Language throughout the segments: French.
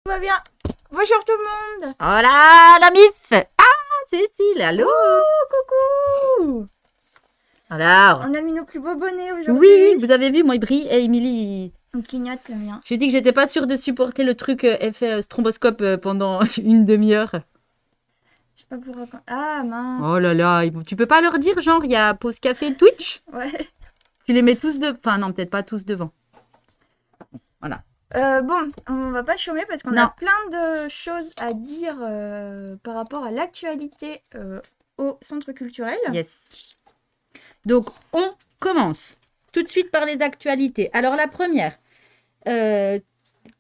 Tout va bien. Bonjour tout le monde. Hola la mif. Ah, Cécile, allô. Coucou. Alors, On a mis nos plus beaux bonnets aujourd'hui. oui, vous avez vu, moi, il brille et Émilie... On clignote le mien. J'ai dit que j'étais pas sûre de supporter le truc effet stromboscope pendant une demi-heure. Je sais pas pour raconter. Ah mince. Oh là là, tu peux pas leur dire, genre, il y a pause café Twitch? Ouais. Tu les mets tous devant. Enfin, non, peut-être pas tous devant. Voilà. Bon, on va pas chômer parce qu'on Non. a plein de choses à dire par rapport à l'actualité au centre culturel. Yes. Donc, on commence tout de suite par les actualités. Alors, la première,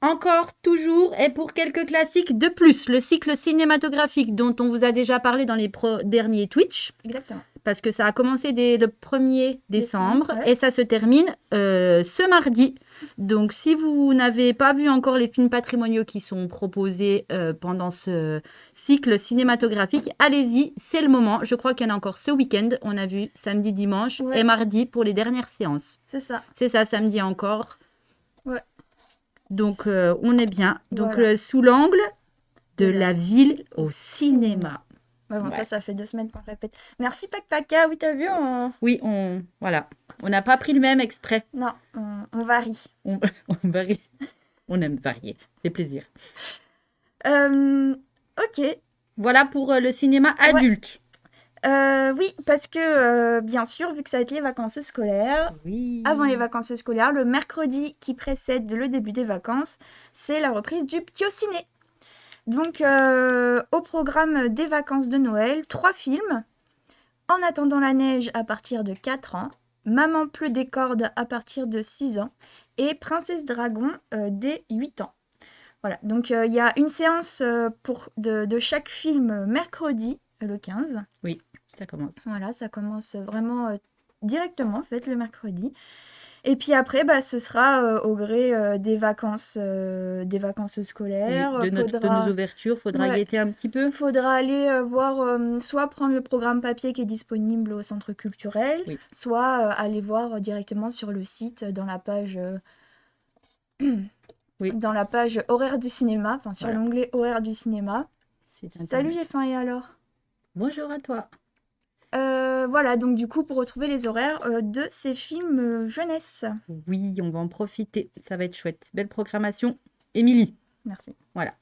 encore, toujours, et pour quelques classiques de plus, le cycle cinématographique dont on vous a déjà parlé dans les derniers Twitch, Exactement. parce que ça a commencé dès le 1er décembre Ouais. et ça se termine ce mardi. Donc, si vous n'avez pas vu encore les films patrimoniaux qui sont proposés pendant ce cycle cinématographique, allez-y, c'est le moment. Je crois qu'il y en a encore ce week-end. On a vu samedi, dimanche Ouais. et mardi pour les dernières séances. C'est ça. C'est ça, samedi encore. Ouais. Donc, on est bien. Donc, Voilà. sous l'angle de De la ville au cinéma. Ouais, bon, Ouais. ça fait 2 semaines qu'on répète. Merci Pacpaka, oui t'as vu Oui, voilà. On n'a pas pris le même exprès. Non, on varie. On varie. On aime varier. C'est plaisir. Ok. Voilà pour le cinéma adulte. Oui, parce que bien sûr, vu que ça va être les vacances scolaires, Oui. avant les vacances scolaires, le mercredi qui précède le début des vacances, c'est la reprise du Ptio-Ciné. Donc, au programme des vacances de Noël, 3 films. En attendant la neige à partir de 4 ans, Maman pleut des cordes à partir de 6 ans et Princesse Dragon dès 8 ans. Voilà, donc il y a une séance de chaque film mercredi, le 15. Oui, ça commence. Voilà, ça commence vraiment directement, en fait, le mercredi. Et puis après, ce sera au gré des vacances scolaires. Oui, de nos ouvertures, faudra Ouais. y être un petit peu. Faudra aller voir, soit prendre le programme papier qui est disponible au centre culturel, Oui. soit aller voir directement sur le site dans la page Oui. dans la page horaire du cinéma, enfin sur Voilà. l'onglet horaire du cinéma. Salut, j'ai faim, et alors? Bonjour à toi. Voilà, donc du coup, pour retrouver les horaires de ces films jeunesse. Oui, on va en profiter. Ça va être chouette. Belle programmation. Émilie. Merci. Voilà.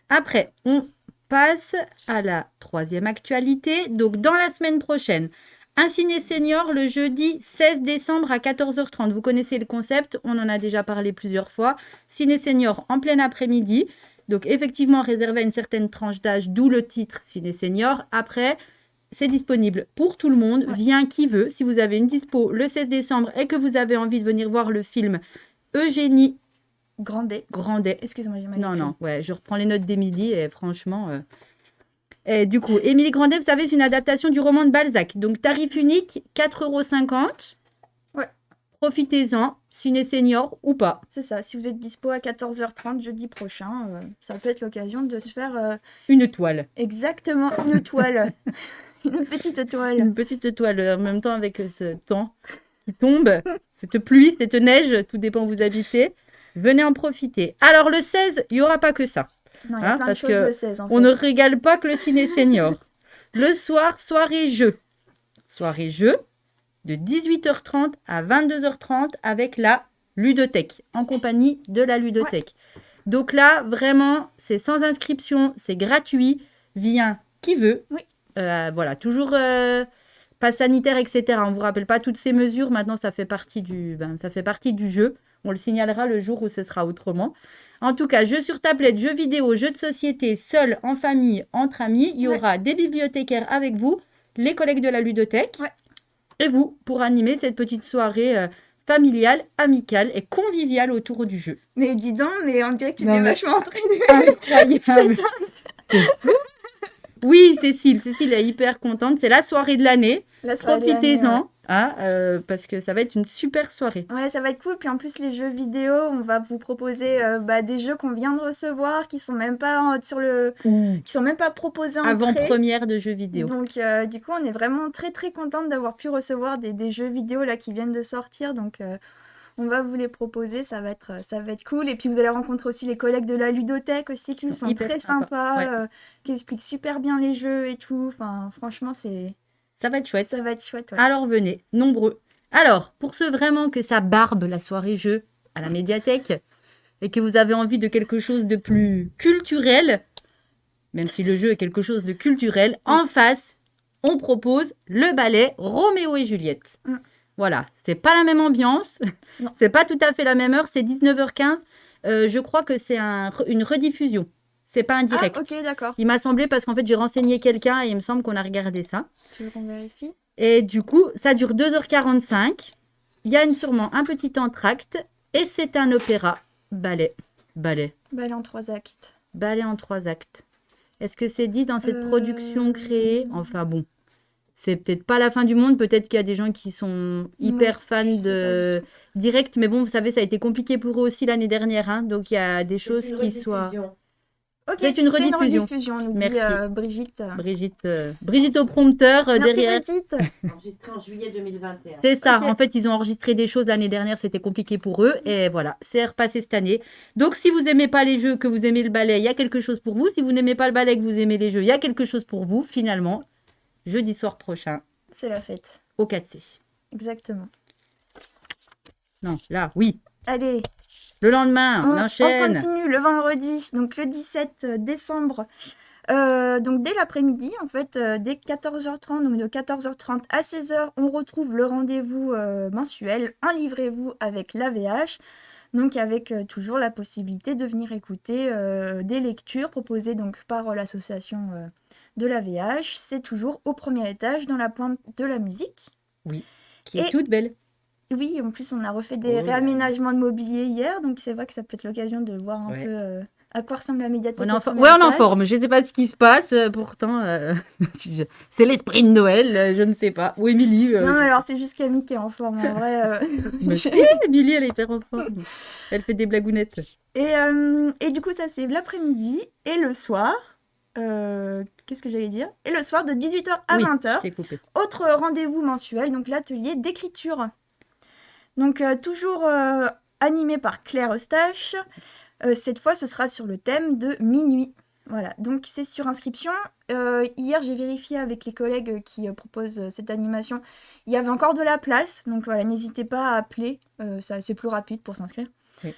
Après, on passe à la troisième actualité. Donc, dans la semaine prochaine, un ciné senior le jeudi 16 décembre à 14h30. Vous connaissez le concept, on en a déjà parlé plusieurs fois. Ciné senior en plein après-midi. Donc, effectivement, réservé à une certaine tranche d'âge, d'où le titre ciné senior. Après, c'est disponible pour tout le monde. Ouais. Vient qui veut. Si vous avez une dispo le 16 décembre et que vous avez envie de venir voir le film Eugénie Grandet. Excuse-moi, j'ai mal écrit. Non, ouais, je reprends les notes d'Émilie et franchement... Et du coup, Émilie Grandet, vous savez, c'est une adaptation du roman de Balzac. Donc, tarif unique, 4,50 €. Ouais. Profitez-en, ciné senior ou pas. C'est ça, si vous êtes dispo à 14h30 jeudi prochain, ça peut être l'occasion de se faire Une toile. exactement une toile. Une petite toile. Une petite toile en même temps avec ce temps qui tombe, cette pluie, cette neige, tout dépend où vous habitez. Venez en profiter. Alors, le 16, il n'y aura pas que ça. Non, il y a plein de parce choses que le 16 en fait. on ne régale pas que le ciné senior. Le soir, soirée-jeu. Soirée-jeu de 18h30 à 22h30 avec la ludothèque, en compagnie de la ludothèque. Ouais. Donc là, vraiment, c'est sans inscription, c'est gratuit. Vient qui veut. Oui. Voilà, toujours pas sanitaire, etc. On ne vous rappelle pas toutes ces mesures. Maintenant, ça fait partie du jeu. On le signalera le jour où ce sera autrement. En tout cas, jeux sur tablette, jeux vidéo, jeux de société, seul, en famille, entre amis. Il y aura des bibliothécaires avec vous, les collègues de la ludothèque, et vous, pour animer cette petite soirée familiale, amicale et conviviale autour du jeu. Mais dis donc, mais on dirait que tu t'es vachement entraînée. Incroyable. Oui, Cécile est hyper contente. C'est la soirée de l'année. Profitez-en. Parce que ça va être une super soirée. Ouais, ça va être cool. Puis en plus, les jeux vidéo, on va vous proposer des jeux qu'on vient de recevoir, qui sont même pas qui sont même pas proposés en avant-première de jeux vidéo. Donc du coup, on est vraiment très très contente d'avoir pu recevoir des jeux vidéo là qui viennent de sortir. Donc on va vous les proposer, ça va être cool. Et puis vous allez rencontrer aussi les collègues de la ludothèque aussi qui Ils sont sont hyper très sympas. sympas, Ouais. qui expliquent super bien les jeux et tout. Enfin, franchement, Ça va être chouette. ça va être chouette, ouais. Alors venez, nombreux. Alors, pour ceux vraiment que ça barbe la soirée jeu à la médiathèque et que vous avez envie de quelque chose de plus culturel, même si le jeu est quelque chose de culturel, Oui. en face, on propose le ballet Roméo et Juliette. Mm. Voilà, c'est pas la même ambiance, Non. c'est pas tout à fait la même heure, c'est 19h15. Je crois que c'est une rediffusion, c'est pas un direct. Ah, ok, d'accord. Il m'a semblé parce qu'en fait j'ai renseigné quelqu'un et il me semble qu'on a regardé ça. Tu veux qu'on vérifie? Et du coup, ça dure 2h45. Il y a sûrement un petit entracte et c'est un opéra ballet. Ballet. Ballet en 3 actes. Ballet en 3 actes. Est-ce que c'est dit dans cette production créée? Enfin bon, c'est peut-être pas la fin du monde. Peut-être qu'il y a des gens qui sont hyper fans je sais pas de du direct. Mais bon, vous savez, ça a été compliqué pour eux aussi l'année dernière. Hein. Donc il y a des choses qui soient... Ok, C'est une rediffusion. nous Merci. dit Brigitte. Brigitte au prompteur Merci derrière. Brigitte. Enregistré en juillet 2021. C'est ça. Ok. En fait, ils ont enregistré des choses l'année dernière. C'était compliqué pour eux. Et voilà, c'est repassé cette année. Donc, si vous n'aimez pas les jeux, que vous aimez le ballet, il y a quelque chose pour vous. Si vous n'aimez pas le ballet, que vous aimez les jeux, il y a quelque chose pour vous. Finalement, jeudi soir prochain, C'est la fête. au 4C. Exactement. Non, là, oui. Allez, Le lendemain, on on enchaîne. continue le vendredi, donc le 17 décembre. Donc dès l'après-midi, en fait, dès 14h30, donc de 14h30 à 16h, on retrouve le rendez-vous mensuel, un livrez-vous avec l'AVH. Donc avec toujours la possibilité de venir écouter des lectures proposées donc par l'association de l'AVH. C'est toujours au premier étage dans la pointe de la musique. Oui, qui est Et- toute belle. Oui, en plus on a refait des Oh là là. réaménagements de mobilier hier, donc c'est vrai que ça peut être l'occasion de voir un Ouais. peu à quoi ressemble la médiathèque. On est au en premier ouais, on est en étage. forme. Je ne sais pas ce qui se passe. Pourtant, c'est l'esprit de Noël. Je ne sais pas. Ou Émilie. Non, alors c'est juste Camille qui est en forme en vrai. Mais si, Émilie, elle est hyper en forme. Elle fait des blagounettes. Et du coup, ça c'est l'après-midi et le soir. Qu'est-ce que j'allais dire? Et le soir de 18h à Oui, 20h. je t'ai coupé. Autre rendez-vous mensuel, donc l'atelier d'écriture. Donc toujours animé par Claire Eustache. Cette fois, ce sera sur le thème de minuit. Voilà, donc c'est sur inscription. Hier, j'ai vérifié avec les collègues qui proposent cette animation. Il y avait encore de la place, donc voilà, n'hésitez pas à appeler. C'est plus rapide pour s'inscrire. Oui.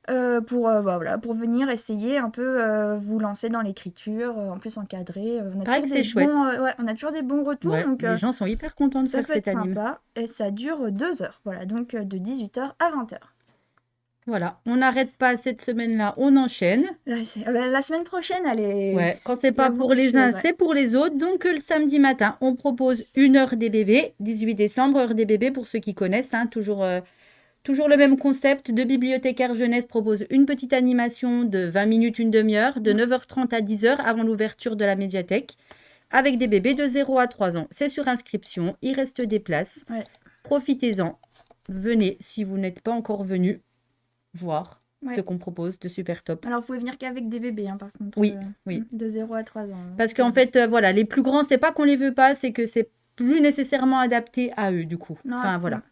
Voilà, pour venir essayer un peu vous lancer dans l'écriture, en plus encadré. On a Paraît toujours que c'est des chouette. ouais, on a toujours des bons retours, Ouais, donc les gens sont hyper contents de ça faire peut être cet anime. sympa. Et ça dure 2 heures, voilà, donc de 18h à 20h. Voilà, on n'arrête pas cette semaine-là, on enchaîne. La semaine prochaine, elle est... Ouais, quand c'est il y a pas beaucoup pour de les choses, uns, ouais. c'est pour les autres. Donc le samedi matin, on propose une heure des bébés, 18 décembre, heure des bébés pour ceux qui connaissent, hein, toujours le même concept. De bibliothécaire jeunesse propose une petite animation de 20 minutes, une demi-heure, de 9h30 à 10h avant l'ouverture de la médiathèque, avec des bébés de 0 à 3 ans. C'est sur inscription, il reste des places. Ouais. Profitez-en. Venez si vous n'êtes pas encore venu voir Ouais. ce qu'on propose de super top. Alors, vous pouvez venir qu'avec des bébés, hein, par contre. Oui, oui. De 0 à 3 ans. hein. Parce qu'en fait, voilà, les plus grands, c'est pas qu'on les veut pas, c'est que c'est plus nécessairement adapté à eux, du coup. Non, Enfin, voilà.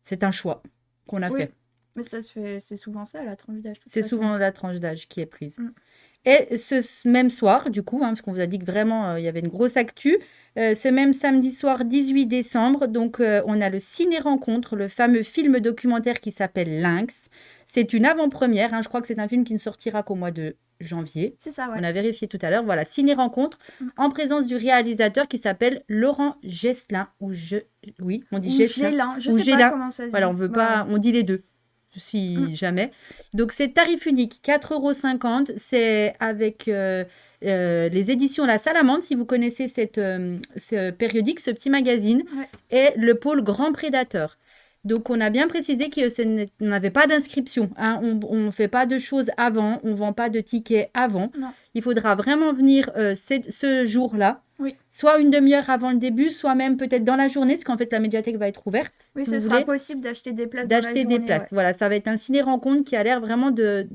C'est un choix qu'on a Oui. fait. Mais ça se fait, c'est souvent ça, la tranche d'âge. de toute C'est façon. souvent la tranche d'âge qui est prise. Mm. Et ce même soir, du coup, hein, parce qu'on vous a dit que vraiment, il y avait une grosse actu, ce même samedi soir 18 décembre, donc on a le Ciné-Rencontre, le fameux film documentaire qui s'appelle Lynx. C'est une avant-première, hein, je crois que c'est un film qui ne sortira qu'au mois de janvier. C'est ça, ouais. On a vérifié tout à l'heure. Voilà, Ciné-Rencontre, en présence du réalisateur qui s'appelle Laurent Gesselin. Oui, on dit Ou Gesselin. Gélin, je Ou sais Gélin. pas comment ça se Voilà, dit. on veut pas, on dit les deux, si jamais. Donc c'est tarif unique, 4,50 €. C'est avec les éditions La Salamandre, si vous connaissez ce périodique, ce petit magazine, Ouais. et le pôle Grand Prédateur. Donc on a bien précisé qu'on n'avait pas d'inscription, hein. On ne fait pas de choses avant, on ne vend pas de tickets avant. Non. Il faudra vraiment venir ce jour-là, Oui. soit une demi-heure avant le début, soit même peut-être dans la journée, parce qu'en fait la médiathèque va être ouverte. Oui, si ce vous sera voulez. possible d'acheter des places dans la D'acheter des journée, places. ouais. Voilà, ça va être un ciné-rencontre qui a l'air vraiment de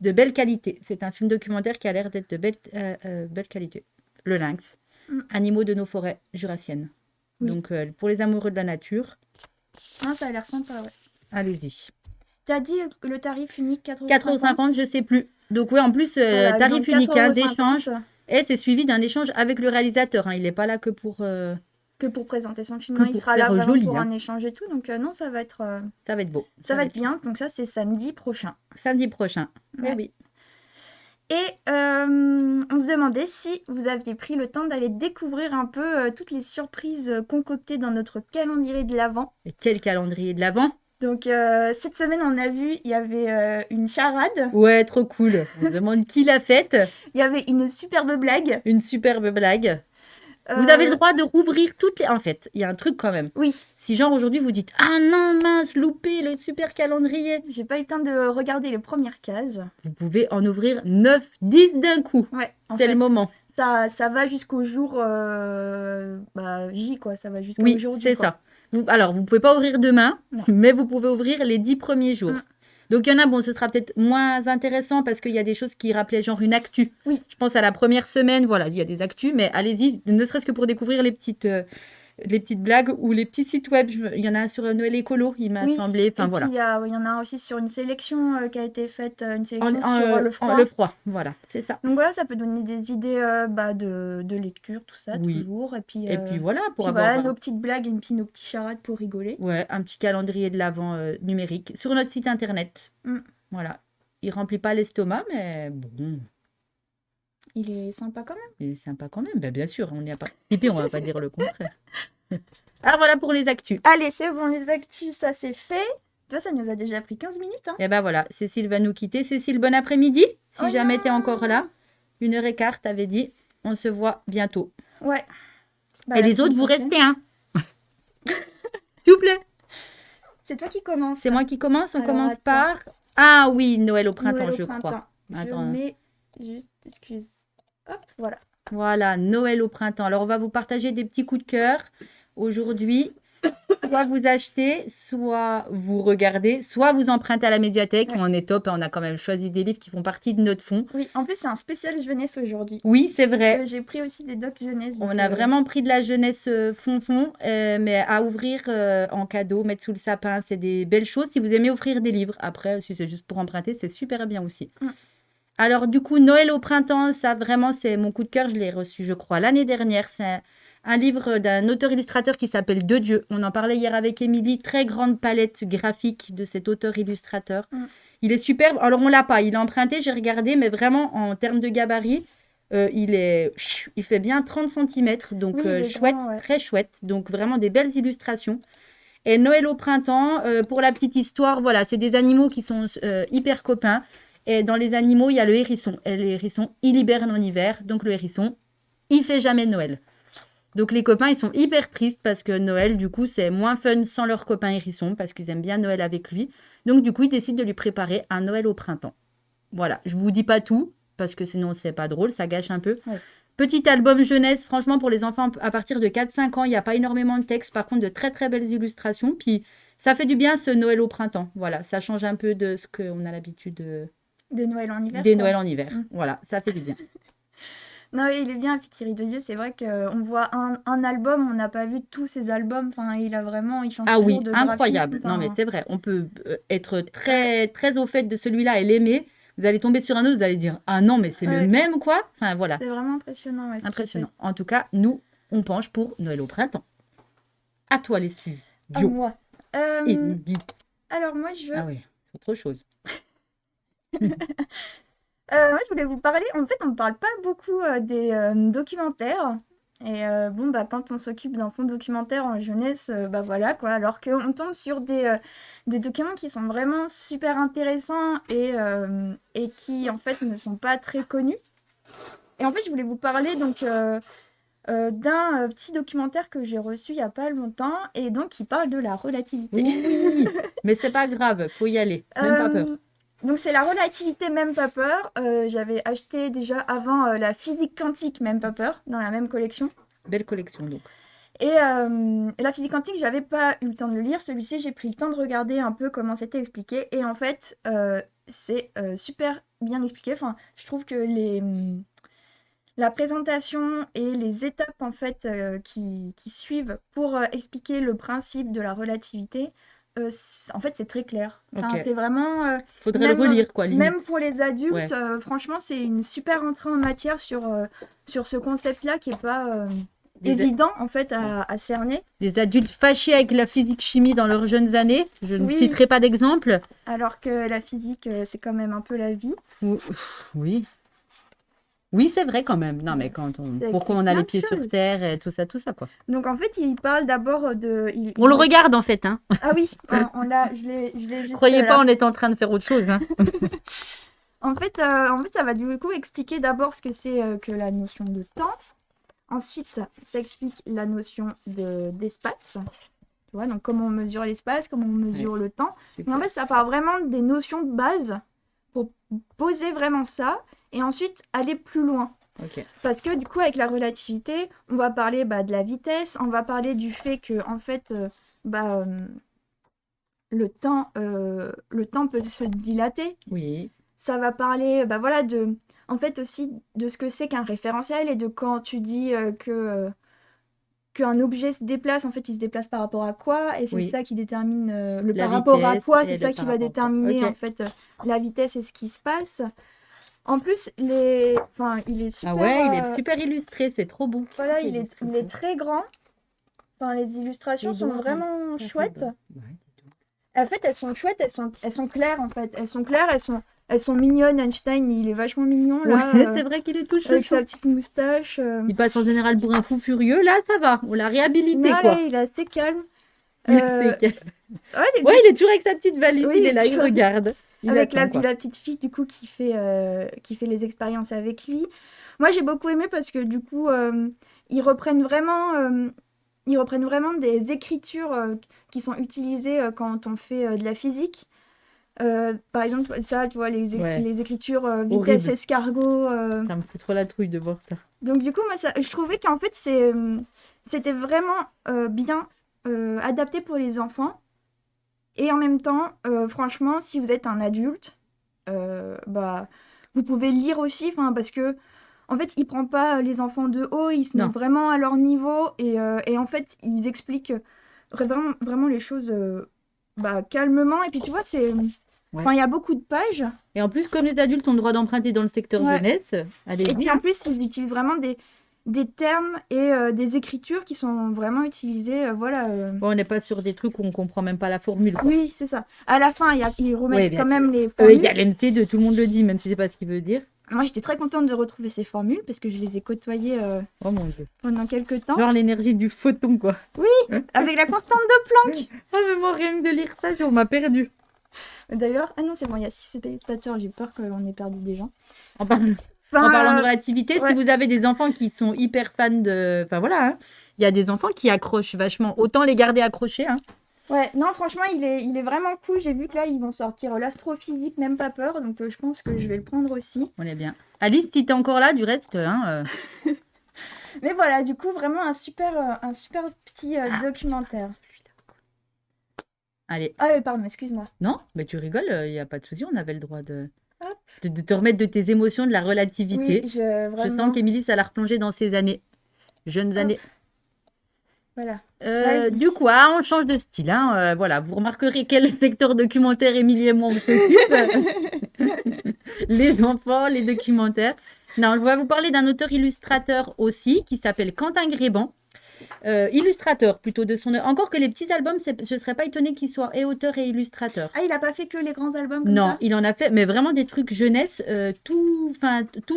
belle qualité. C'est un film documentaire qui a l'air d'être de belle qualité. Le lynx, animaux de nos forêts jurassiennes. Oui. Donc, pour les amoureux de la nature, Ah, ça a l'air sympa, ouais. Allez-y. T'as dit le tarif unique 4,50 4,50 €, je sais plus. Donc oui, en plus, Voilà, tarif donc unique, 4,50 d'échange. Et c'est suivi d'un échange avec le réalisateur. Il n'est pas là que pour que pour présenter son film. que Non, il pour sera là faire vraiment joli. pour hein. un échange et tout. Donc non, ça va être beau. ça va être bien. Donc ça, c'est samedi prochain. Samedi prochain. Ouais. Eh oui. Et on se demandait si vous aviez pris le temps d'aller découvrir un peu toutes les surprises concoctées dans notre calendrier de l'Avent. Et quel calendrier de l'Avent? Donc cette semaine, on a vu, il y avait une charade, Ouais, trop cool. On se demande qui l'a faite. il y avait une superbe blague. Une superbe blague. Vous avez le droit de rouvrir toutes les... En fait, il y a un truc quand même. Oui, Si genre aujourd'hui vous dites « Ah non, mince, loupé le super calendrier j'ai pas eu le temps de regarder les premières cases. », vous pouvez en ouvrir 9, 10 d'un coup. Ouais, en C'est fait, le moment. ça va jusqu'au jour J, quoi. Ça va jusqu'à Oui, aujourd'hui. c'est quoi. ça. Alors, vous pouvez pas ouvrir demain, Non. mais vous pouvez ouvrir les 10 premiers jours. Mm. Donc, il y en a, bon, ce sera peut-être moins intéressant parce qu'il y a des choses qui rappelaient genre une actu. Oui. Je pense à la première semaine, voilà, il y a des actus, mais allez-y, ne serait-ce que pour découvrir les petites blagues ou les petits sites web. Il y en a un sur Noël Écolo, il m'a Oui, semblé. Enfin, et voilà. puis il y en a un aussi sur une sélection qui a été faite, une sélection En- sur le froid. le froid, voilà, c'est ça. Donc voilà, ça peut donner des idées de lecture, tout ça, Oui. toujours. Et puis, Et puis voilà, pour puis avoir voilà, nos petites blagues et puis nos petits charades pour rigoler. ouais, un petit calendrier de l'Avent numérique sur notre site internet. Mm. Voilà. Il remplit pas l'estomac, mais bon, Il est sympa quand même. il est sympa quand même. Ben, bien sûr, on n'y a pas participé, on va pas dire le contraire. Alors voilà pour les actus. Allez, c'est bon, les actus, ça c'est fait. Tu vois, ça nous a déjà pris 15 minutes. Hein. Et ben voilà, Cécile va nous quitter. Cécile, bon après-midi. Si Oh jamais non. t'es encore là, 1h15, t'avais dit. On se voit bientôt. Ouais. Bah, Et la les semaine autres, vous prochaine. restez, hein. S'il vous plaît. C'est toi qui commences. C'est moi qui commence. On Alors, commence attends. par... Ah oui, Noël au printemps, Noël au je printemps. crois. Je Attends, hein. mets juste, excuse. Hop, voilà. Voilà, Noël au printemps. Alors, on va vous partager des petits coups de cœur aujourd'hui. Soit vous achetez, soit vous regardez, soit vous empruntez à la médiathèque. Ouais. On est top, on a quand même choisi des livres qui font partie de notre fonds. Oui, en plus, c'est un spécial jeunesse aujourd'hui. Oui, c'est Parce vrai. que j'ai pris aussi des docs jeunesse. donc, On a vraiment pris de la jeunesse fond, mais à ouvrir en cadeau, mettre sous le sapin, c'est des belles choses si vous aimez offrir des livres. Après, si c'est juste pour emprunter, c'est super bien aussi. Mm. Alors du coup, Noël au printemps, ça vraiment, c'est mon coup de cœur. Je l'ai reçu, je crois, l'année dernière. C'est un livre d'un auteur-illustrateur qui s'appelle De Dieu. On en parlait hier avec Émilie. Très grande palette graphique de cet auteur-illustrateur. Mm. Il est superbe. Alors, on l'a pas. Il est emprunté, j'ai regardé, mais vraiment, en termes de gabarit, il fait bien 30 cm. Donc, Oui, il est chouette, grand, ouais. très chouette. Donc, vraiment des belles illustrations. Et Noël au printemps, pour la petite histoire, voilà, c'est des animaux qui sont hyper copains. Et dans les animaux, il y a le hérisson. Et le hérisson, il hiberne en hiver. Donc, le hérisson, il fait jamais Noël. Donc les copains, ils sont hyper tristes parce que Noël, du coup, c'est moins fun sans leur copain hérisson parce qu'ils aiment bien Noël avec lui. Donc du coup, ils décident de lui préparer un Noël au printemps. Voilà, je vous dis pas tout parce que sinon c'est pas drôle, ça gâche un peu. Ouais. Petit album jeunesse, franchement pour les enfants à partir de 4-5 ans, il n'y a pas énormément de texte, par contre de très très belles illustrations. Puis ça fait du bien ce Noël au printemps. Voilà, ça change un peu de ce qu'on a l'habitude De Noël en hiver. des quoi. Noëls en hiver. Mm. Voilà, ça fait du bien. Non, oui, il est bien. Et puis Thierry Dedieu, c'est vrai qu'on voit un album, on n'a pas vu tous ses albums. Enfin, il a vraiment, il change Ah oui, toujours de incroyable. graphisme. Non, mais Enfin, c'est vrai. On peut être très, très au fait de celui-là et l'aimer. Vous allez tomber sur un autre, vous allez dire ah non, mais c'est Ouais. le même, quoi. Enfin, voilà. c'est vraiment impressionnant. ouais, ce qu'il Impressionnant. En tout cas, nous, on penche pour Noël au printemps. À toi, les studios. fait. À moi. Émilie. Alors moi, je Ah oui, autre chose. moi, je voulais vous parler. En fait, on ne parle pas beaucoup des documentaires. Et bon, bah, quand on s'occupe d'un fonds documentaire en jeunesse, bah voilà quoi. Alors qu'on tombe sur des documents qui sont vraiment super intéressants et qui en fait ne sont pas très connus. Et en fait, je voulais vous parler donc d'un petit documentaire que j'ai reçu il n'y a pas longtemps et donc qui parle de la relativité. Oui, mais c'est pas grave, faut y aller. Même pas peur. Donc c'est la relativité, même pas peur. J'avais acheté déjà avant la physique quantique, même pas peur, dans la même collection. Belle collection, donc. Et la physique quantique, j'avais pas eu le temps de le lire. Celui-ci, j'ai pris le temps de regarder un peu comment c'était expliqué. Et en fait, c'est super bien expliqué. Enfin, je trouve que la présentation et les étapes en fait qui suivent pour expliquer le principe de la relativité, en fait c'est très clair. Enfin, Ok. c'est vraiment Faudrait le relire, quoi, limite. même pour les adultes, Ouais. franchement c'est une super entrée en matière sur ce concept-là qui est pas Des, évident en fait à cerner, des adultes fâchés avec la physique-chimie dans leurs jeunes années. Je ne Oui. citerai pas d'exemple. alors que la physique c'est quand même un peu la vie. Oui. Oui, c'est vrai quand même. Non, mais quand on... Ça Pourquoi explique on a plein les de pieds sur choses. terre et tout ça, quoi. Donc en fait il parle d'abord de... On le regarde, en fait, hein. Ah oui, on l'a, je l'ai juste Croyez là. pas, on est en train de faire autre chose, hein. En fait, ça va du coup expliquer d'abord ce que c'est que la notion de temps. Ensuite, ça explique la notion d'espace. Tu vois, donc comment on mesure l'espace, comment on mesure le temps. Mais en fait, ça part vraiment des notions de base pour poser vraiment ça et ensuite aller plus loin. Ok. Parce que du coup, avec la relativité, on va parler de la vitesse, on va parler du fait que en fait, le temps peut se dilater. Oui. Ça va parler voilà, en fait aussi de ce que c'est qu'un référentiel et de quand tu dis qu'un objet se déplace, en fait il se déplace par rapport à quoi, et c'est Oui. ça qui détermine le La par rapport à vitesse quoi, et c'est le ça par qui va rapport à quoi. déterminer Ok. en fait la vitesse et ce qui se passe. En plus, enfin, il est super... Ah ouais, il est super illustré, c'est trop beau. Voilà, il est très grand. Enfin, les illustrations sont vraiment chouettes. En fait, elles sont chouettes, elles sont claires en fait. Elles sont claires, elles sont mignonnes. Einstein, il est vachement mignon là, Ouais, c'est vrai qu'il est tout avec chouchou. sa petite moustache. Il passe en général pour un fou furieux. Là, ça va. On l'a réhabilité, Non, quoi. là, il est assez calme. C'est calme. Ouais, Ouais, il est toujours avec sa petite valise. Oui, il il est est là, il toujours- regarde. Il avec attend, quoi. la petite fille du coup qui fait les expériences avec lui. Moi, j'ai beaucoup aimé parce que du coup, ils reprennent vraiment, des écritures qui sont utilisées quand on fait de la physique. Par exemple, ça, tu vois, Ouais. les écritures vitesse Horrible. escargot. Ça me fout trop la trouille de voir ça. Donc du coup, moi, je trouvais qu'en fait, c'était vraiment bien adapté pour les enfants. Et en même temps, franchement, si vous êtes un adulte, vous pouvez lire aussi, parce que en fait, il prend pas les enfants de haut, il se met Non. vraiment à leur niveau et en fait, ils expliquent vraiment, vraiment les choses calmement. Et puis tu vois, Ouais. il y a beaucoup de pages. Et en plus, comme les adultes ont le droit d'emprunter dans le secteur Ouais. jeunesse, Et allez-y. puis en plus, ils utilisent vraiment des termes et des écritures qui sont vraiment utilisées, voilà. Bon, on n'est pas sur des trucs où on comprend même pas la formule, quoi. Oui, c'est ça. À la fin, ils remettent Ouais, bien quand sûr. même les E formules. égale MC de tout le monde le dit, même si c'est pas ce qu'il veut dire. Moi, j'étais très contente de retrouver ces formules parce que je les ai côtoyées Oh mon dieu. pendant quelques temps. Genre l'énergie du photon, quoi. Avec la constante de Planck. Ah, mais moi, rien que de lire ça, on m'a perdu. D'ailleurs, ah non, c'est bon, il y a 6 spectateurs, j'ai peur qu'on ait perdu des gens. En parlant de relativité, ouais. si vous avez des enfants qui sont hyper fans de... Enfin voilà, hein. Il y a des enfants qui accrochent vachement. Autant les garder accrochés, hein. Ouais, non, franchement, il est vraiment cool. J'ai vu que là, ils vont sortir l'astrophysique, même pas peur. Donc, je pense que je vais le prendre aussi. On est bien. Alice, si t'es encore là, du reste, hein, Mais voilà, du coup, vraiment un super petit documentaire. Allez. Ah, pardon, excuse-moi. Non, mais tu rigoles, il n'y a pas de souci, on avait le droit de te remettre de tes émotions, de la relativité. Oui, Je vraiment... sens qu'Émilie, ça l'a replongée dans ses années. Jeunes Hop. années. Voilà. Vas-y. Du coup, on change de style. Hein, voilà, vous remarquerez quel secteur documentaire Émilie et moi on s'occupe. Les enfants, les documentaires. Non, je vais vous parler d'un auteur illustrateur aussi qui s'appelle Quentin Gréban. Illustrateur plutôt de son œuvre. Encore que les petits albums, je ne serais pas étonnée qu'il soit et auteur et illustrateur. Ah, il a pas fait que les grands albums comme Non, ça? il en a fait, mais vraiment des trucs jeunesse, tout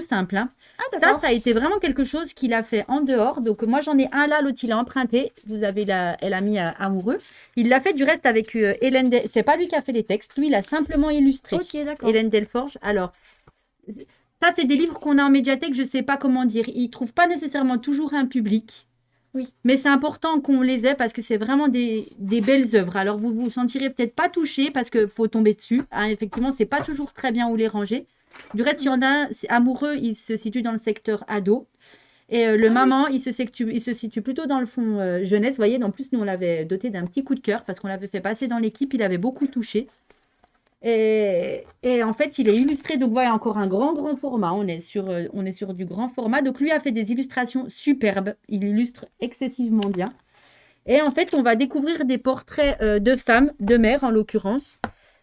simple. Hein. Ah, d'accord. Ça a été vraiment quelque chose qu'il a fait en dehors. Donc moi j'en ai un là, l'autre il a emprunté. Vous avez elle a mis amoureux. Il l'a fait du reste avec Hélène. C'est pas lui qui a fait les textes. Lui il a simplement illustré. Ok, d'accord. Hélène Delforge. Alors ça c'est des livres qu'on a en médiathèque. Je sais pas comment dire. Ils trouvent pas nécessairement toujours un public. Oui. Mais c'est important qu'on les ait parce que c'est vraiment des belles œuvres. Alors vous vous sentirez peut-être pas touché parce que faut tomber dessus. Hein, effectivement, c'est pas toujours très bien où les ranger. Du reste, il y en a, amoureux, il se situe dans le secteur ado. Et le maman, il se situe plutôt dans le fond jeunesse. Vous voyez, en plus, nous, on l'avait doté d'un petit coup de cœur parce qu'on l'avait fait passer dans l'équipe. Il avait beaucoup touché. Et en fait, il est illustré. Donc, voilà, encore un grand format. On est sur du grand format. Donc, lui a fait des illustrations superbes. Il illustre excessivement bien. Et en fait, on va découvrir des portraits de femmes, de mères en l'occurrence.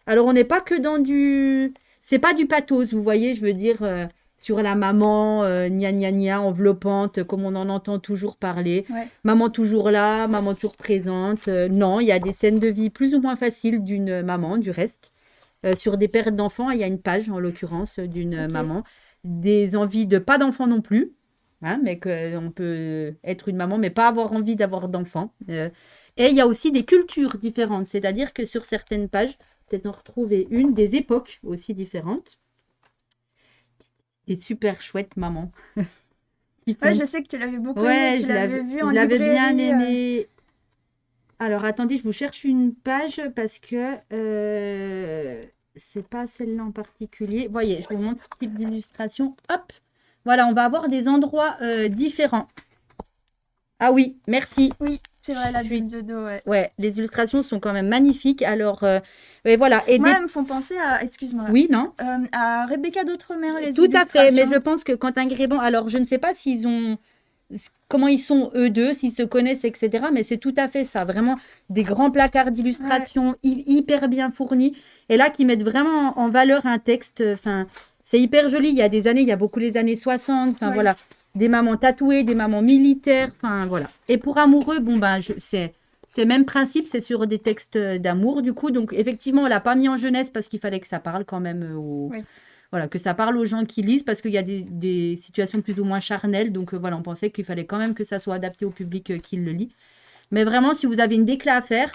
Alors, on n'est pas que dans du... C'est pas du pathos, vous voyez, je veux dire, sur la maman, gna gna gna, enveloppante, comme on en entend toujours parler. Ouais. Maman toujours là, maman toujours présente. Non, il y a des scènes de vie plus ou moins faciles d'une maman, du reste. Sur des pères d'enfants, il y a une page, en l'occurrence, d'une Ok. maman. Des envies de pas d'enfants non plus. Hein, mais qu'on peut être une maman, mais pas avoir envie d'avoir d'enfants. Et il y a aussi des cultures différentes, c'est-à-dire que sur certaines pages, peut-être en retrouver une, des époques aussi différentes. Des super chouettes mamans. Qui Ouais, font- je sais que tu l'avais beaucoup Ouais, aimé, tu l'avais vu en je l'avais bien librairie. aimé. Alors, attendez, je vous cherche une page parce que c'est pas celle-là en particulier. Voyez, je vous montre ce type d'illustration. Hop! Voilà, on va avoir des endroits différents. Ah oui, merci. Oui, c'est vrai, la Je suis- bulle de dos, ouais. Ouais, les illustrations sont quand même magnifiques. Alors, ouais, voilà. Et Moi, elles me font penser à, excuse-moi, Oui, non? à Rebecca d'Outremer, les Tout à fait, mais illustrations. je pense que Quentin Grébon, alors je ne sais pas s'ils ont, comment ils sont eux deux, s'ils se connaissent, etc. Mais c'est tout à fait ça, vraiment des grands placards d'illustrations hyper bien fournis, et là qui mettent vraiment en valeur un texte. Enfin, c'est hyper joli. Il y a des années, il y a beaucoup les années 60. Enfin Ouais. voilà, des mamans tatouées, des mamans militaires. Enfin voilà. Et pour amoureux, bon ben c'est même principe, c'est sur des textes d'amour du coup. Donc effectivement, on l'a pas mis en jeunesse parce qu'il fallait que ça parle quand même aux Oui. voilà, que ça parle aux gens qui lisent parce qu'il y a des situations plus ou moins charnelles. Donc voilà, on pensait qu'il fallait quand même que ça soit adapté au public qui le lit. Mais vraiment, si vous avez une décla à faire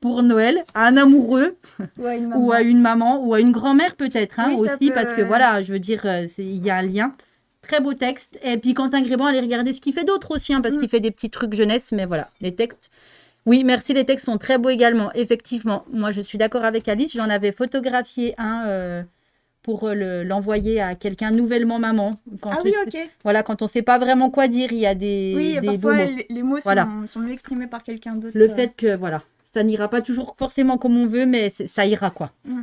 pour Noël, à un amoureux Ouais, une ou maman. à une maman ou à une grand-mère peut-être hein, Oui, ça aussi, peut, parce que voilà, je veux dire, il y a un lien. Très beau texte. Et puis Quentin Grébon, allez regarder ce qu'il fait d'autre aussi, hein, parce qu'il fait des petits trucs jeunesse. Mais voilà, les textes. Oui, merci, les textes sont très beaux également. Effectivement, moi je suis d'accord avec Alice. J'en avais photographié un pour l'envoyer à quelqu'un nouvellement maman. Quand Ah on oui, sait- ok. Voilà, quand on ne sait pas vraiment quoi dire, il y a Oui, des beaux parfois mots. les mots Voilà. sont mieux exprimés par quelqu'un d'autre. Le fait que, voilà, ça n'ira pas toujours forcément comme on veut, mais ça ira, quoi. Mm.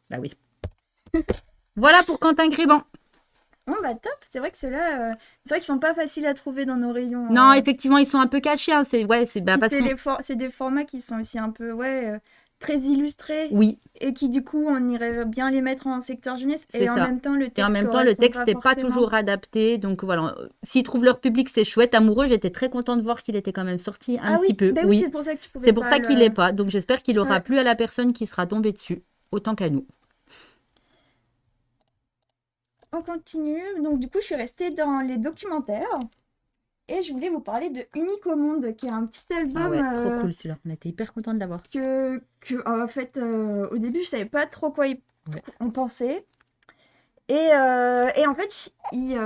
Bah oui. Voilà pour Quentin Grébon. Oh bah top, c'est vrai que ceux-là, c'est vrai qu'ils sont pas faciles à trouver dans nos rayons. Non, effectivement, ils sont un peu cachés. Hein. C'est bah, Puis parce c'est qu'on- c'est des formats qui sont aussi un peu très illustrés Oui, et qui du coup on irait bien les mettre en secteur jeunesse C'est et en ça. même temps le et en texte même temps, le correspond texte n'est pas forcément. toujours adapté. Donc voilà, s'ils trouvent leur public, c'est chouette. Amoureux, j'étais très contente de voir qu'il était quand même sorti un Ah petit oui, peu. bah oui, Oui, c'est pour ça que tu pouvais c'est pour pas ça qu'il le- l'est pas. Donc j'espère qu'il aura Ouais. plu à la personne qui sera tombée dessus, autant qu'à nous. On continue. Donc du coup, je suis restée dans les documentaires et je voulais vous parler de Unique au monde, qui est un petit album Ah ouais, trop cool celui-là. On était hyper contents de l'avoir. en fait, au début, je savais pas trop quoi Ouais. on pensait. Et en fait, il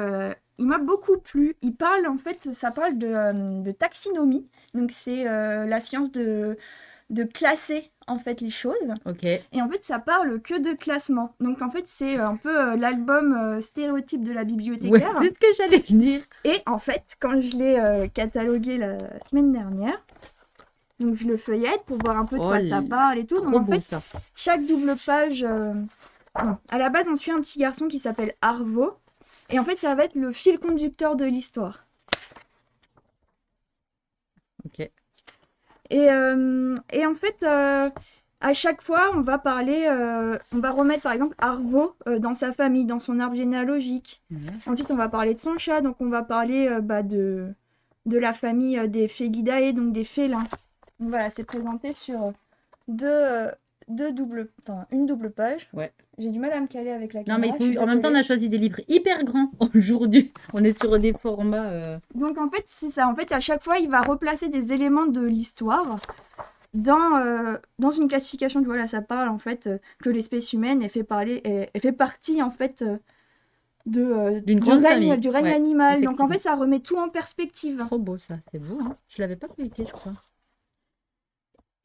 m'a beaucoup plu. Il parle, en fait, ça parle de taxinomie. Donc, c'est la science de classer, en fait, les choses. Ok. Et en fait, ça parle que de classement. Donc, en fait, c'est un peu l'album stéréotype de la Ouais, bibliothécaire. c'est ce que j'allais dire. Et en fait, quand je l'ai catalogué la semaine dernière, donc je le feuillette pour voir un peu de quoi ça parle et tout. Donc, Trop en beau fait, ça. chaque double page. Non. À la base, on suit un petit garçon qui s'appelle Arvo. Et en fait, ça va être le fil conducteur de l'histoire. Ok. Et en fait, à chaque fois, on va parler, on va remettre par exemple Arvo dans sa famille, dans son arbre généalogique. Ouais. Ensuite, on va parler de son chat, donc on va parler de la famille des Felidae, donc des félins. Donc voilà, c'est présenté sur une double page. Ouais. J'ai du mal à me caler avec la Non, mais caméra. je suis en même temps, on désolée. a choisi des livres hyper grands aujourd'hui. On est sur des formats. Donc en fait, c'est ça. En fait, à chaque fois, il va replacer des éléments de l'histoire dans une classification. Voilà, ça parle en fait que l'espèce humaine elle fait partie en fait D'une grande famille. du règne Ouais, animal. Donc en effectivement. fait, ça remet tout en perspective. Trop beau ça, c'est beau. Hein. Je l'avais pas feuilleté, je crois.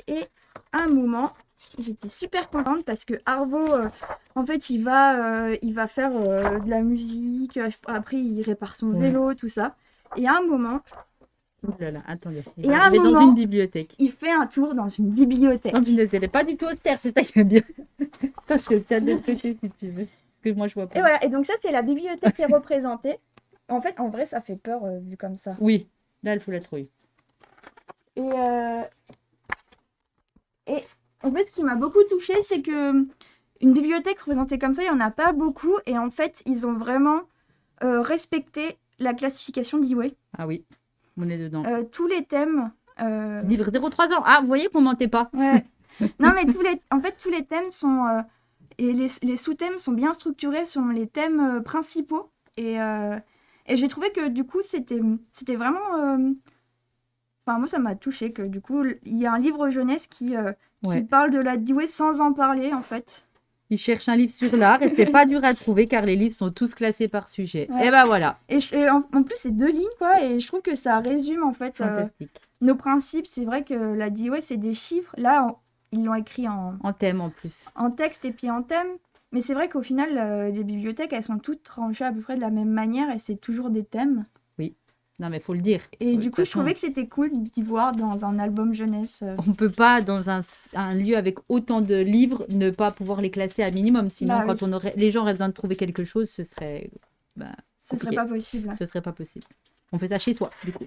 Et à un moment, j'étais super contente parce que Arvo, en fait, il va faire de la musique. Après, il répare son Ouais. vélo, tout ça. Et à un moment, Oh là là, attendez. Et à un Je vais dans moment- une bibliothèque. il fait un tour dans une bibliothèque. Non, punaise, elle n'est pas du tout austère, c'est ça qui est bien. Toi, je tiens de côté si tu veux. Parce que moi, je vois Et pas. voilà, et donc ça, c'est la bibliothèque qui est représentée. En fait, en vrai, ça fait peur vu comme ça. Oui, là, il faut la trouver. Et, et en fait, ce qui m'a beaucoup touchée, c'est que une bibliothèque représentée comme ça, il n'y en a pas beaucoup. Et en fait, ils ont vraiment respecté la classification d'Iway. Ah oui, on est dedans. Tous les thèmes. Livre 0-3 ans. Ah, vous voyez qu'on mentait pas. Ouais. Non, mais en fait, tous les thèmes sont. Et les sous-thèmes sont bien structurés sur les thèmes principaux. Et j'ai trouvé que du coup, c'était vraiment. Enfin, moi, ça m'a touchée que du coup, il y a un livre jeunesse qui Ouais. parle de la Dewey sans en parler, en fait. Il cherche un livre sur l'art et c'est pas dur à trouver car les livres sont tous classés par sujet. Ouais. Et ben voilà. Et en plus, c'est 2 lignes, quoi. Et je trouve que ça résume, en fait, Fantastique. nos principes. C'est vrai que la Dewey, c'est des chiffres. Là, ils l'ont écrit En thème en plus. en texte et puis en thème. Mais c'est vrai qu'au final, les bibliothèques, elles sont toutes rangées à peu près de la même manière et c'est toujours des thèmes. Non mais faut le dire. Et De du toute coup, je façon, trouvais que c'était cool d'y voir dans un album jeunesse. on peut pas dans un lieu avec autant de livres ne pas pouvoir les classer à minimum. Sinon, Bah quand oui. les gens auraient besoin de trouver quelque chose, ce serait Ce serait compliqué. pas possible. Ce serait pas possible. On fait ça chez soi, du coup.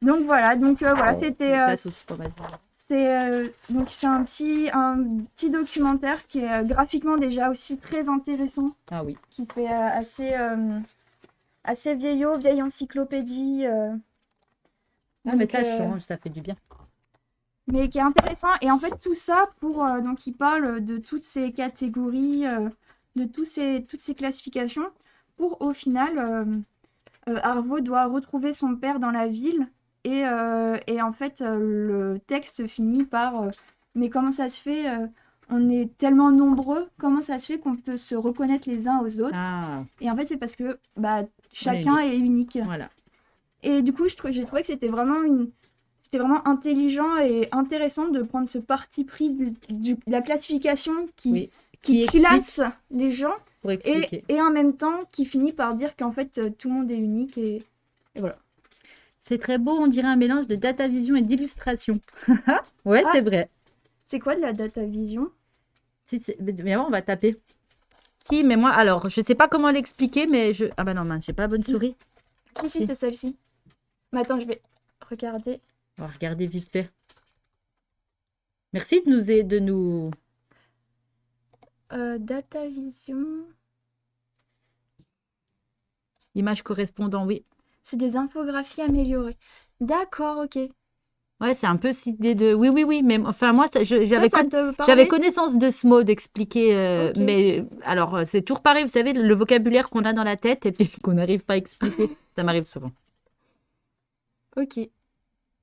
Donc voilà, voilà, Oh, c'était les places aussi, pas mal. c'est un petit documentaire qui est graphiquement déjà aussi très intéressant, Ah oui. qui fait assez vieillot, vieille encyclopédie, Ah, mais donc, ça change, ça fait du bien. mais qui est intéressant. Et en fait, tout ça pour donc il parle de toutes ces catégories, de toutes ces classifications, pour au final, Arvo doit retrouver son père dans la ville. Et en fait, le texte finit par mais comment ça se fait on est tellement nombreux, comment ça se fait qu'on peut se reconnaître les uns aux autres? Ah, Et en fait, c'est parce que bah, chacun est unique. voilà. Et du coup, j'ai trouvé que c'était vraiment intelligent et intéressant de prendre ce parti pris de la classification Oui. qui explique classe les gens pour expliquer. et en même temps qui finit par dire qu'en fait tout le monde est unique et voilà. C'est très beau, on dirait un mélange de data vision et d'illustration. Ouais, Ah. c'est vrai. C'est quoi de la data vision? Si, mais on va taper. Si, mais moi, alors, je sais pas comment l'expliquer, mais je. Ah bah non, mince, j'ai pas la bonne souris. Si, Si. c'est celle-ci. Mais attends, je vais regarder. On va regarder vite fait. Merci de nous. Data vision. Image correspondant, oui. C'est des infographies améliorées. D'accord, ok. Ouais, c'est un peu cette idée de. Oui, oui, oui, mais enfin, moi, Toi, j'avais ça te parlait? j'avais connaissance de ce mot, d'expliquer. Ok. Mais alors, c'est toujours pareil, vous savez, le vocabulaire qu'on a dans la tête et puis qu'on n'arrive pas à expliquer. Ça m'arrive souvent. Ok.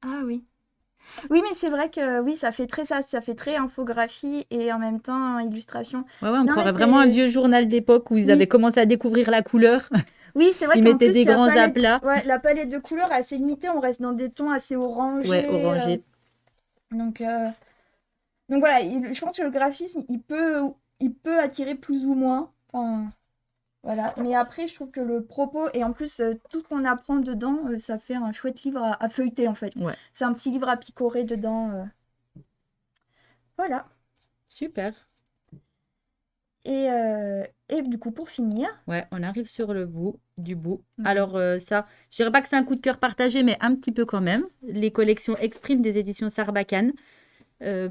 Ah oui. Oui, mais c'est vrai que oui, ça fait très infographie et en même temps illustration. Ouais, ouais, on Non, mais croirait vraiment un c'est- vieux journal d'époque où ils Oui. avaient commencé à découvrir la couleur. Oui, c'est vrai Ils qu'en mettaient plus des la grands palette, aplats. ouais, la palette de couleurs est assez limitée. On reste dans des tons assez orangés. Ouais, orangé. Donc, donc voilà, je pense que le graphisme, il peut attirer plus ou moins. Enfin, voilà. Mais après, je trouve que le propos, et en plus, tout ce qu'on apprend dedans, ça fait un chouette livre à feuilleter, en fait. Ouais. C'est un petit livre à picorer dedans. Voilà. Super. Et du coup, pour finir, Ouais, on arrive sur le bout du bout. Mhm. Alors ça, je dirais pas que c'est un coup de cœur partagé, mais un petit peu quand même. Les collections Exprime des éditions Sarbacane.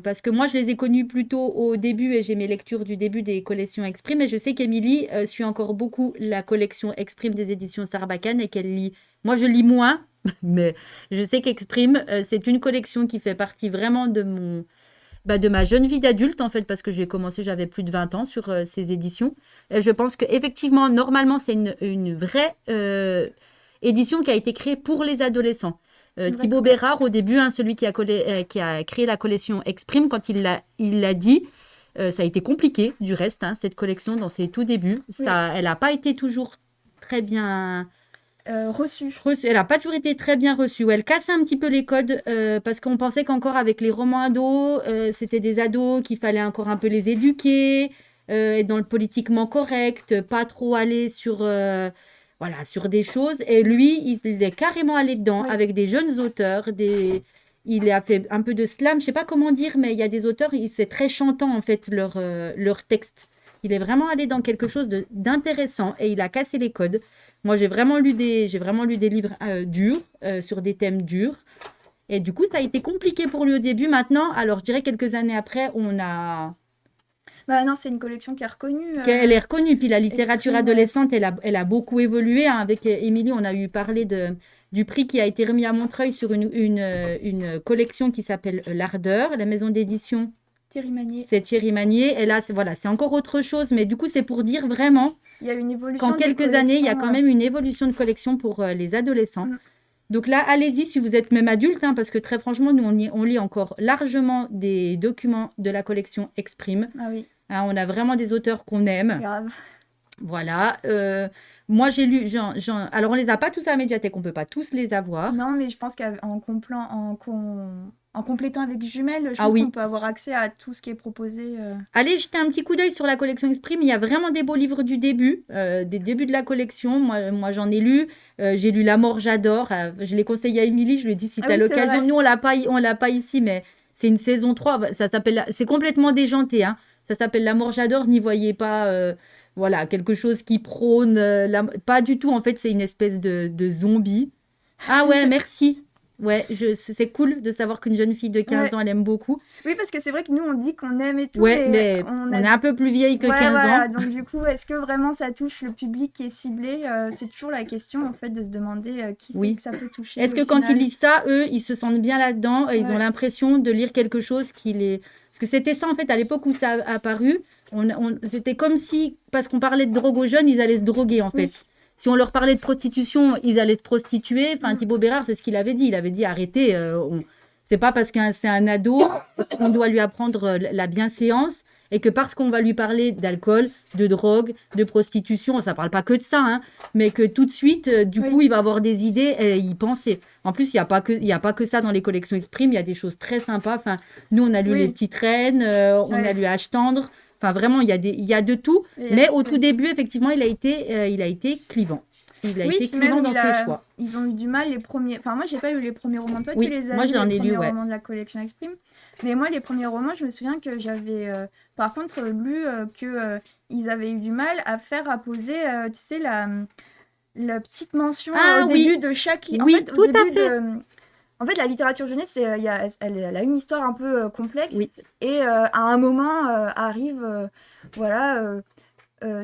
Parce que moi, je les ai connues plutôt au début et j'ai mes lectures du début des collections Exprime. Et je sais qu'Émilie suit encore beaucoup la collection Exprime des éditions Sarbacane et qu'elle lit. Moi, je lis moins, mais je sais qu'Exprime, c'est une collection qui fait partie vraiment de ma jeune vie d'adulte, en fait, parce que j'ai commencé, j'avais plus de 20 ans sur ces éditions. Et je pense qu'effectivement, normalement, c'est une vraie édition qui a été créée pour les adolescents. Thibaut D'accord. Bérard, au début, hein, celui qui a créé la collection Exprime, quand il l'a dit, ça a été compliqué, du reste, hein, cette collection, dans ses tout débuts. Elle n'a pas été toujours très bien reçu. Elle n'a pas toujours été très bien reçue. Elle cassait un petit peu les codes parce qu'on pensait qu'encore avec les romans ados, c'était des ados qu'il fallait encore un peu les éduquer, être dans le politiquement correct, pas trop aller sur des choses. Et lui, il est carrément allé dedans Oui. avec des jeunes auteurs, Il a fait un peu de slam, je sais pas comment dire, mais il y a des auteurs, c'est très chantant en fait leur texte. Il est vraiment allé dans quelque chose d'intéressant et il a cassé les codes. Moi, j'ai vraiment lu des livres durs, sur des thèmes durs. Et du coup, ça a été compliqué pour lui au début. Maintenant, alors je dirais quelques années après, Bah non, c'est une collection qui est reconnue. qu'elle est reconnue. Puis la littérature Exprime, adolescente, elle a beaucoup évolué, hein. Avec Émilie, on a eu parlé du prix qui a été remis à Montreuil sur une collection qui s'appelle L'Ardeur. La maison d'édition, Thierry Magnier. c'est Thierry Magnier. Et là, voilà, c'est encore autre chose. Mais du coup, c'est pour dire vraiment Il y a une évolution qu'en des quelques années, il y a collections, quand même une évolution de collection pour les adolescents. Mm. Donc là, allez-y si vous êtes même adulte, hein, parce que très franchement, nous, on lit encore largement des documents de la collection Exprime. Ah oui, Hein, on a vraiment des auteurs qu'on aime. grave. Voilà. Moi, j'ai lu. Alors, on les a pas tous à la médiathèque, on peut pas tous les avoir. Non, mais je pense en complétant avec Jumelles, je Ah pense oui. qu'on peut avoir accès à tout ce qui est proposé. Allez jeter un petit coup d'œil sur la collection Exprime. Il y a vraiment des beaux livres du début, des débuts de la collection. Moi j'en ai lu. J'ai lu La mort, j'adore. Je l'ai conseillé à Émilie. Je lui ai dit si Ah tu as oui, c'est l'occasion. vrai. Nous, on l'a pas ici, mais c'est une saison 3. Ça s'appelle. C'est complètement déjanté. Hein. Ça s'appelle La mort, j'adore. N'y voyez pas. Voilà, quelque chose qui prône. Pas du tout. En fait, c'est une espèce de zombie. Ah ouais, merci. Ouais, c'est cool de savoir qu'une jeune fille de 15 Ouais. ans, elle aime beaucoup. Oui, parce que c'est vrai que nous, on dit qu'on aime et tout, Ouais, mais mais on est un peu plus vieille que Ouais, 15 voilà. ans. Donc du coup, est-ce que vraiment ça touche le public qui est ciblé? C'est toujours la question, en fait, de se demander qui c'est Oui. que ça peut toucher Est-ce au que quand ils final. lisent ça, eux, ils se sentent bien là-dedans et ils ont Ouais. l'impression de lire quelque chose qui les... Parce que c'était ça, en fait, à l'époque où ça a apparu, c'était comme si, parce qu'on parlait de drogue aux jeunes, ils allaient se droguer, en fait. Oui. Si on leur parlait de prostitution, ils allaient se prostituer. Enfin, Mm. Thibaut Bérard, c'est ce qu'il avait dit. Il avait dit, arrêtez, c'est pas parce que c'est un ado qu'on doit lui apprendre la bienséance et que parce qu'on va lui parler d'alcool, de drogue, de prostitution, ça parle pas que de ça, hein, mais que tout de suite, du Oui. coup, il va avoir des idées et y penser. En plus, il y a pas que ça dans les collections Exprime, il y a des choses très sympas. Enfin, nous, on a lu Oui. Les Petites Reines, on a Ouais. lu Âge tendre. Enfin, vraiment, il y a de tout. Et Mais avec, au tout début, effectivement, il a été clivant. Il a Oui, été puis clivant même dans ses choix. ils ont eu du mal les premiers. Enfin, moi, j'ai pas lu les premiers romans. Toi, Oui, tu les as moi, lus, je l'en les ai lu, premiers ouais. romans de la collection Exprime. Mais moi, les premiers romans, je me souviens que j'avais, par contre, lu que ils avaient eu du mal à faire apposer, tu sais, la petite mention Ah au oui. début de chaque livre. Oui, en fait, tout au à début fait. en fait, la littérature jeunesse, elle a une histoire un peu complexe. Oui. Et à un moment arrive, voilà,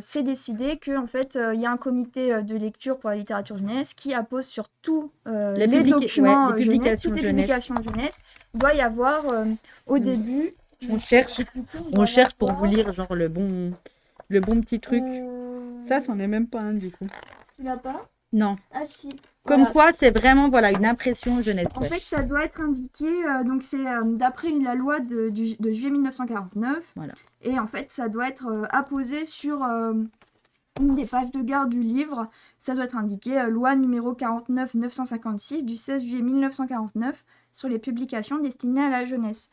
c'est décidé que en fait, il y a un comité de lecture pour la littérature jeunesse qui appose sur tous les documents les jeunesse, publications toutes les jeunesse. publications jeunesse. Il doit y avoir au début. On cherche pour vous lire genre le bon petit truc. Ça, c'en est même pas un du coup. Tu l'as pas? Non. Ah si. Comme Voilà. quoi, c'est vraiment voilà une impression jeunesse. En Ouais. fait, ça doit être indiqué, donc c'est d'après la loi de juillet 1949. Voilà. Et en fait, ça doit être apposé sur une des pages de garde du livre. Ça doit être indiqué loi numéro 49-956 du 16 juillet 1949 sur les publications destinées à la jeunesse.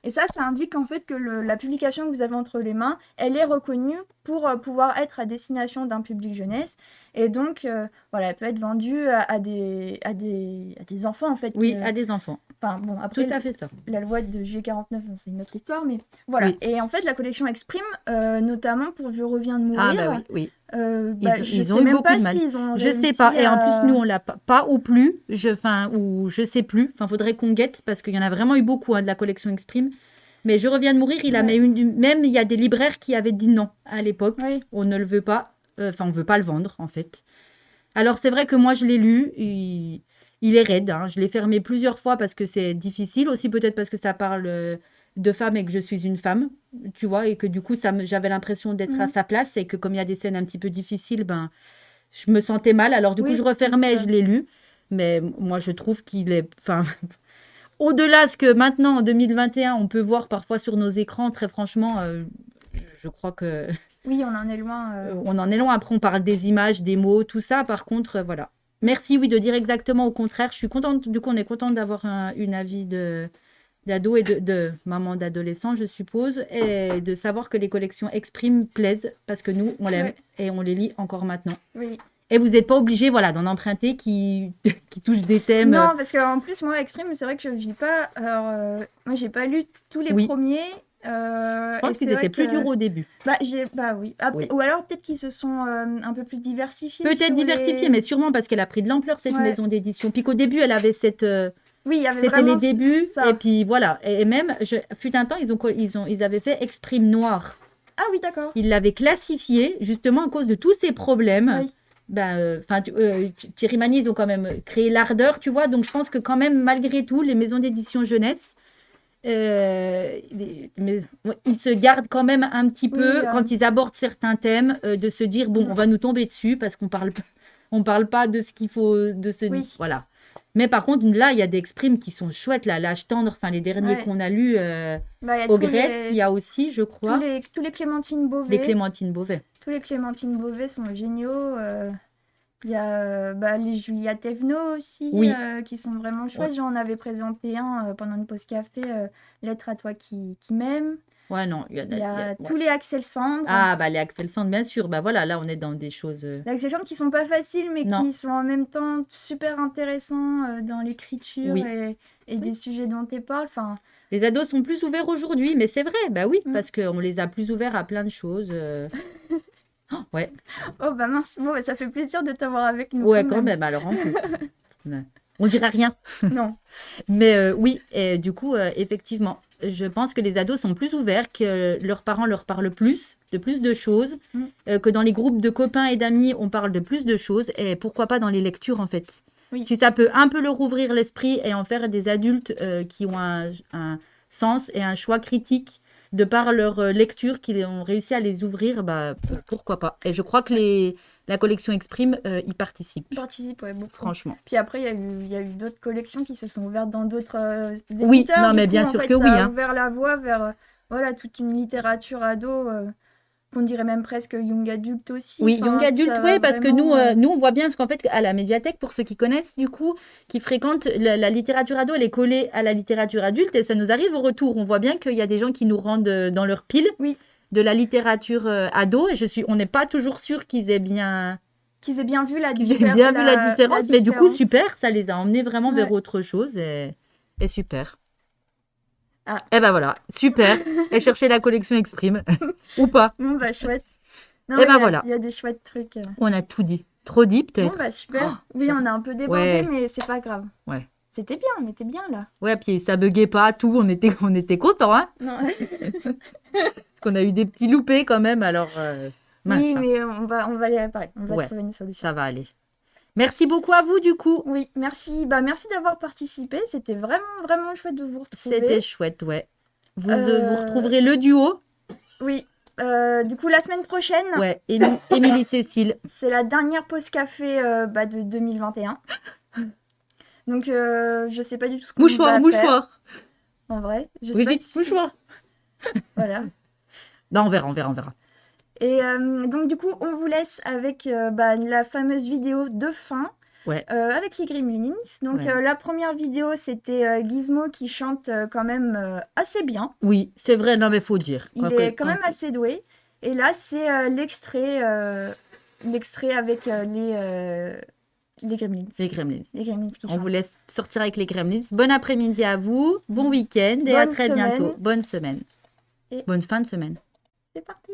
Et ça indique en fait que la publication que vous avez entre les mains, elle est reconnue pour pouvoir être à destination d'un public jeunesse. Et donc, voilà, elle peut être vendue à des enfants en fait. Oui, à des enfants. Enfin, bon, après, Tout à fait ça. la loi de juillet 49, c'est une autre histoire, mais voilà. Oui. Et en fait, la collection Exprime, notamment pour Je reviens de mourir, Ah bah oui. Ils je ont sais eu même beaucoup pas de mal. s'ils ont Je sais réussi pas. Et en à- plus, nous, on l'a pas ou plus. Ou je sais plus. Enfin, faudrait qu'on guette parce qu'il y en a vraiment eu beaucoup de la collection Exprime. Mais Je reviens de mourir, il a Ouais. même il y a des libraires qui avaient dit non à l'époque. Oui. On ne le veut pas. Enfin, on veut pas le vendre en fait. Alors c'est vrai que moi je l'ai lu. Il est raide. Hein. Je l'ai fermé plusieurs fois parce que c'est difficile. Aussi peut-être parce que ça parle de femmes et que je suis une femme. Tu vois, et que du coup j'avais l'impression d'être à Mhm. sa place et que comme il y a des scènes un petit peu difficiles, ben je me sentais mal. Alors du Oui, coup je c'est refermais et ça. je l'ai lu. Mais moi je trouve qu'il est... Enfin, au-delà de ce que maintenant, en 2021, on peut voir parfois sur nos écrans, très franchement, je crois que Oui, on en est loin. on en est loin. Après, on parle des images, des mots, tout ça. Par contre, voilà. Merci, oui, de dire exactement au contraire. Je suis contente, du coup, on est contente d'avoir une avis d'ado et de maman d'adolescent, je suppose, et de savoir que les collections Exprime plaisent parce que nous, on l'aime Ouais. et on les lit encore maintenant. Oui. Et vous n'êtes pas obligé, voilà, d'en emprunter qui touchent des thèmes. Non, parce qu'en plus, moi, Exprime, c'est vrai que je lis pas. Alors, moi, j'ai pas lu tous les Oui. premiers. Je et pense c'est qu'ils vrai étaient plus que- durs au début. Bah oui. Ah, Oui. ou alors peut-être qu'ils se sont un peu plus diversifiés. Peut-être sur diversifié, les- mais sûrement parce qu'elle a pris de l'ampleur, cette Ouais. maison d'édition. Puis qu'au début, elle avait cette. Oui, il y avait C'était vraiment les débuts. ça. Et puis voilà. Et même, fut un temps, ils avaient fait Exprime Noir. Ah oui, d'accord. Ils l'avaient classifié justement à cause de tous ces problèmes. Oui. Thierry Magny, ils ont quand même créé l'ardeur, tu vois. Donc je pense que quand même, malgré tout, les maisons d'édition jeunesse, ils se gardent quand même un petit Oui, peu, quand ils abordent certains thèmes, de se dire, bon, on va nous tomber dessus parce qu'on on parle pas de ce qu'il faut, de ce... Oui. Voilà. Mais par contre, là, il y a des exprimes qui sont chouettes, là, l'âge tendre, enfin, les derniers Ouais. qu'on a lus, Bah, il y a au tous Grèce, les- il y a aussi, je crois, tous les Clémentine Beauvais. les Clémentine Beauvais. Tous les Clémentine Beauvais sont géniaux. Il y a les Julia Thévenot aussi, Oui. qui sont vraiment chouettes. J'en avais présenté un pendant une pause café, Lettre à toi qui m'aime. Ouais, non, Il y a ouais. tous les Axel Sandre. Ah, bah, les Axel Sand, bien sûr. Bah, voilà, là, on est dans des choses... Les Axel Sandre qui sont pas faciles, mais Non. qui sont en même temps super intéressants dans l'écriture Oui. et des sujets dont tu parles. Enfin, Les ados sont plus ouverts aujourd'hui, mais c'est vrai, bah oui, Mm. parce qu'on les a plus ouverts à plein de choses. Oh, ouais, oh bah mince, bon, bah, ça fait plaisir de t'avoir avec nous. ouais, quand même, alors en plus. Ouais. On dirait rien. Non. Mais oui, et du coup, effectivement, je pense que les ados sont plus ouverts, que leurs parents leur parlent plus de choses, que dans les groupes de copains et d'amis, on parle de plus de choses, et pourquoi pas dans les lectures, en fait. Oui. Si ça peut un peu leur ouvrir l'esprit et en faire des adultes qui ont un sens et un choix critique de par leur lecture, qui ont réussi à les ouvrir, bah, pourquoi pas. Et je crois que la collection Exprime y participe, On participe, ouais, beaucoup. franchement. Puis après, il y a eu d'autres collections qui se sont ouvertes dans d'autres Oui, éditeurs. non, Du mais coup, bien en sûr fait, que ça oui, a hein. ouvert la voie vers voilà, toute une littérature ado, qu'on dirait même presque young adulte aussi. Oui, Enfin, young adulte, ça oui, va parce que vraiment, nous, on voit bien, parce qu'en fait, à la médiathèque, pour ceux qui connaissent, du coup, qui fréquentent la littérature ado, elle est collée à la littérature adulte, et ça nous arrive au retour. On voit bien qu'il y a des gens qui nous rendent dans leur pile Oui. de la littérature ado, et on n'est pas toujours sûr qu'ils aient bien qu'ils aient bien vu la qu'ils aient bien vu la différence, mais du coup, différence. super, ça les a emmenés vraiment vers Ouais. autre chose, et super. Ah. Et ben voilà, super. Et chercher la collection Exprime, ou pas. Bon, bah chouette. Non, Eh mais ben voilà. il y a des chouettes trucs. On a tout dit. Trop dit, Bon, peut-être. bah super. Oh, oui, ça- on a un peu débordé, Ouais. mais c'est pas grave. Ouais. C'était bien, on était bien là. Ouais, puis ça buguait pas, tout, on était contents, hein. Non. Parce qu'on a eu des petits loupés quand même, alors mince, oui, hein. mais on va les réparer. On va Ouais. trouver une solution. Ça va aller. Merci beaucoup à vous, du coup. Oui, merci. Bah, merci d'avoir participé. C'était vraiment, vraiment chouette de vous retrouver. C'était chouette, ouais. Vous Euh, retrouverez le duo. Oui. Du coup, la semaine prochaine, Ouais, Émilie Cécile. c'est la dernière pause café de 2021. Donc, je sais pas du tout ce qu'on va faire. Mouchoir. En vrai, je sais Oui, pas dites si- mouchoir. Voilà. Non, on verra. Et donc, du coup, on vous laisse avec la fameuse vidéo de fin. Ouais. Avec les Gremlins. Donc, Ouais. la première vidéo, c'était Gizmo qui chante quand même assez bien. Oui, c'est vrai, non, mais faut dire. Il est quand même assez doué. Et là, c'est l'extrait avec les Gremlins. Les Gremlins. Les Gremlins qui On chantent. vous laisse sortir avec les Gremlins. Bon après-midi à vous, bon week-end et à Bonne très semaine. bientôt. Bonne semaine. Et- Bonne fin de semaine. C'est parti!